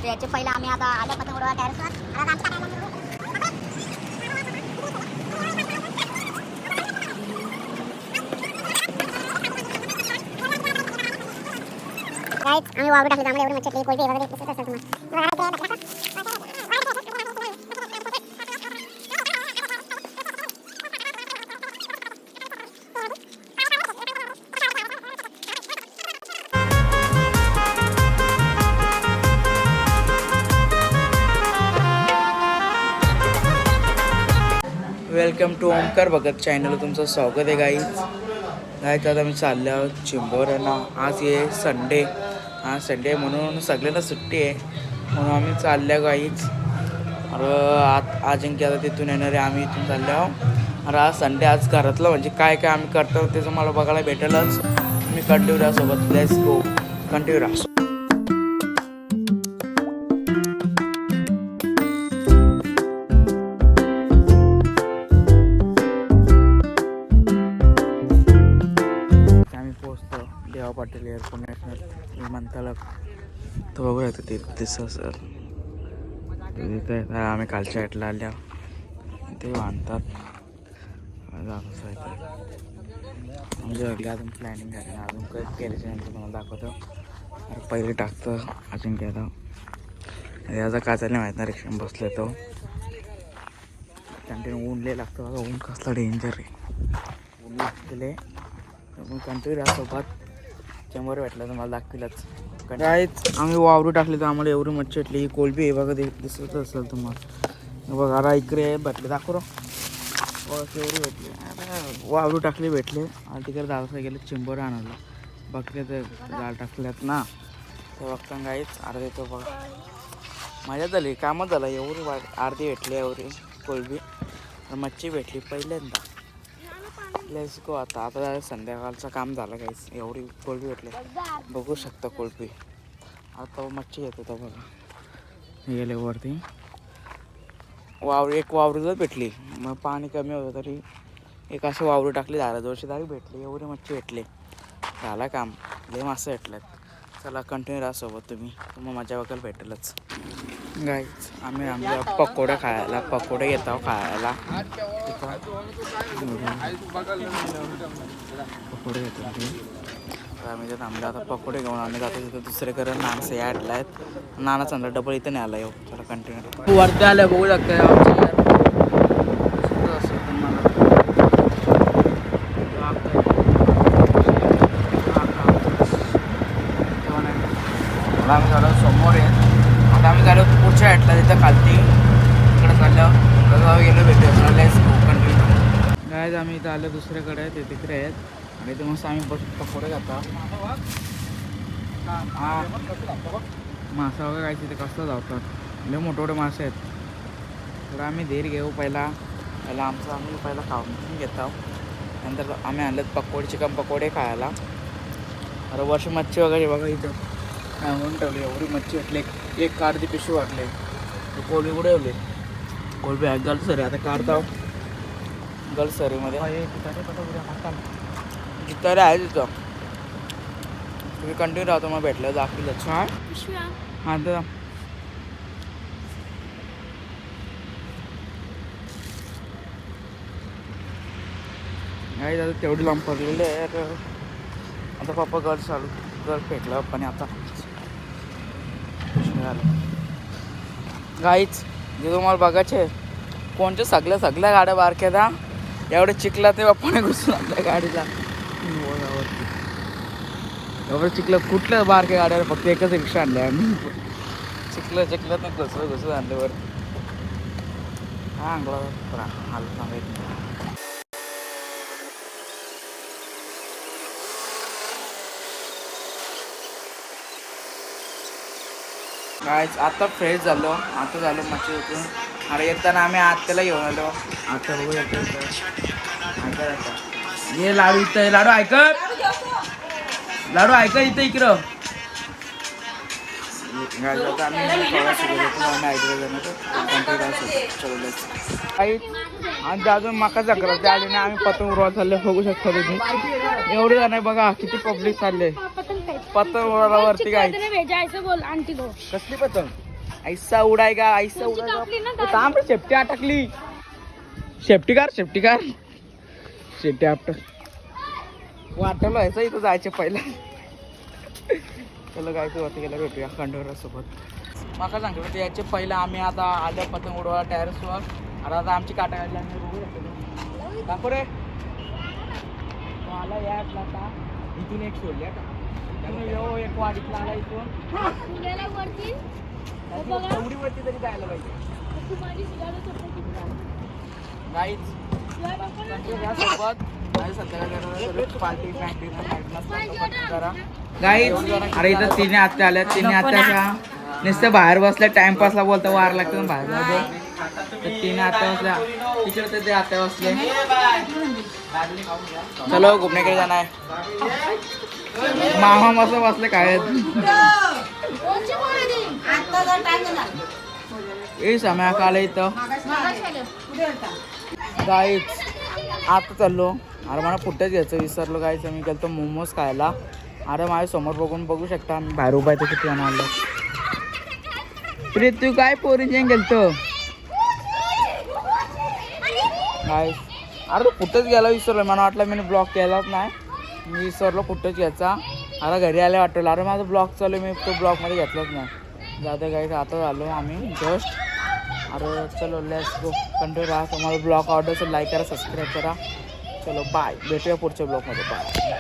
याचे पहिला आम्ही आता आल्या पतंग उडवा आम्ही वावर टाकले त्यामुळे एवढी मच्छर कोलबी वगैरे दिसत असेल तुम्हाला. Welcome to Omkar Bhagat channel, तुमचं स्वागत आहे गाईज. आता आम्ही चाललो आहोत चिंबोऱ्यांना. आज ये संडे, आज संडे म्हणून सगळ्यांना सुट्टी आहे म्हणून आम्ही चालल्या गाईज. अजिंक्य आता तिथून येणार आहे, आम्ही इथून चाललो आहोत. अरे आज संडे, आज घरातलं म्हणजे काय काय आम्ही करतो ते तुम्हाला बघायला भेटेलच. तुम्ही कंटिन्यू राहा सोबत. लेट्स गो, कंटिन्यू राहा. देवा पाटील एअरपोर्ट नॅशनल विमानतळ तो बघूया ते दिसत सर. आम्ही कालच्या ॲटला आल्या ते बांधतात म्हणजे अजून प्लॅनिंग आहे, अजून काही केल्याच्या नंतर तुम्हाला दाखवतो. पहिले टाकतं अजून घ्यायला याचा काचायला माहीत नाही. रिक्षा बसले तो कंटिन्यू ऊन लय लागतं बघा. ऊन कसला डेंजर आहे, ऊन लागलेले मग कंटिन्यू राहसोबत चेंबर भेटला तर मला दाखविलंच. काहीच आम्ही वावरू टाकले तर आम्हाला एवढी मच्छी भेटली. ही कोलबी आहे बघा, दिसत असेल तुम्हाला बघा. अरा इकडे भेटले दाखव एवढी भेटली. अरे वावरू टाकले भेटले आणि तिकडे दादा गेले चिंबर आणायला. बघले तर जाळ टाकल्यात ना ते बघता काहीच अर्धे तो बघा. मजा झाली, कामच झालं. एवढी अर्धी भेटली एवढी कोलबी मच्छी भेटली पहिल्यांदा. Let's go. आता संध्याकाळचं काम झालं काहीच. एवढी कोलबी भेटली बघू शकता कोलबी. आता मच्छी येत होता बघा. गेले वरती एक वावरूच भेटली. मग पाणी कमी होतं तरी एक असे वावरू टाकली. झालं दोनशे तारीख भेटली. एवढी मच्छी भेटली. झाला काम. लय मासे भेटल्यात. चला कंटिन्यू राहा सोबत तुम्ही, मग मजा वगैरे भेटेलच. गाईच आम्ही आमच्या पकोडे खायला, पकोडे येतो खायला. पकोडे येतो आम्ही जर थांबला. आता पकोडे घेऊन आम्ही जातो तिथं दुसरीकडे. नानाचं या ॲटला आहेत. नानाचा अंदर डबल इथं नाही आला येऊ. चला कंटिन्यू वरती आलं बघू लागतं. आम्ही झालो समोर आहे. आता आम्ही झालो पुढच्या ॲटला तिथं खालती तिकडे चाललं गेलो भेटूया. Let's go continue. गायज आम्ही इथं आलो दुसऱ्याकडे, ते तिकडे आहेत आणि ते मस्त आम्ही बस पकोडे जातो. हां मासा वगैरे काय तिथे कसं जातात. लय मोठे मोठे मासे आहेत. तर आम्ही धीर घेऊ. पहिला आमचं आम्ही पहिला खाऊन घेतो. नंतर आम्ही आणलं पकोडे, चिकन पकोडे खायला. अरे वर्ष मच्छी वगैरे बघा इथं म्हणून ठेवली. एवढी मच्छी वाटली. एक अर्धी पिशवी वाटली. कोलबी कुठे ठेवली. कोलबी आहे गलसरी. आता काढतो गलसरीमध्ये गिटारे आहे तिथं. तुम्ही कंटिन्यू राहतो मग भेटलं दाखवलं. छान हां तर नाही आता तेवढी लांब पडलेली आहे. आता पप्पा घर फेकलं पण आता गाईच जे तुम्हाला बघायचे कोणच्या सगळ्या गाड्या बारक्या द्या. एवढे चिखलात ते बाप्पाने घुसून आपल्या गाडीला. एवढं चिखलं कुठल्या बारक्या गाड्या, फक्त एकच रिक्षा आणल्या आम्ही. चिखलात नाही घुसून आणल्यावर हा अंगला हाल सांगायचं. गाईच आता फ्रेश झालो. आता झालो मच्छी होतो. अरे येताना आम्ही आत्याला घेऊन आलो. आता बघू ये लाडू इथं. लाडू ऐकत इथं इकडं. आणि अजून मका चक्र ते आले ना. आम्ही पतंग उडवायला चालले बघू शकता तुम्ही. एवढे जण आहे बघा किती पब्लिक चालले. पतंग उडवायला वरती काय कसली पतंग ऐसा उडायगा ऐसा उडायगा थांब रे, शेपटी अटकली. शेपटी कार शेपटी आपट वाटलं व्हायचं इथं जायचं पहिलं. चला काय तू आता गेला भेटूया खंडोरासोबत. माका सांगतो याच्या पहिलं आम्ही आता आल्या पतंग उडवायला टेरेसवर. आता आमची काटा काढली आम्ही बघू शकतो दाखव रे. तो आला या आता इथून एक सोडली आता एक वाडीतला आला इथून एवढी वरती तरी जायला पाहिजे. अरे इथं तिने आत्या आल्या. तिने आत्याच्या नुसतं बाहेर बसल्या टाइमपासला बोलता वार लागतं बाहेर मध्ये. तर तिने आत्या बसल्या तिकडे तर ते आत्या बसले. चलो घुमण्याकडे जाणार. मामा मस्त बसले काय ए समय काल इथं गाईच आता चाललो. अरे मला पुट्ट्याच घ्यायचं विसरलो गाईच. मी गेलो मोमोज खायला. अरे माझ्या समोर बघू शकता आम्ही बाहेर उभा आहे. किती जण आलो. प्रीत तू काय पोरींच्या गेलतो गाईच. अरे तू पुट्टच गेला विसरलो. मला वाटलं मी ब्लॉक केलाच नाही. मी विसरलो पुट्टच घ्यायचा. आता घरी आले वाटलं अरे माझा ब्लॉक चालू मी तो ब्लॉकमध्ये घेतलाच नाही. जाता गाईच आता आलो आम्ही जस्ट. अरे चलो लेट्स गो कंटिन्यू राहा. तुम्हाला ब्लॉग आवडला तर लाईक करा सबस्क्राईब करा. चलो बाय भेटूया पुढच्या ब्लॉगमध्ये. बाय.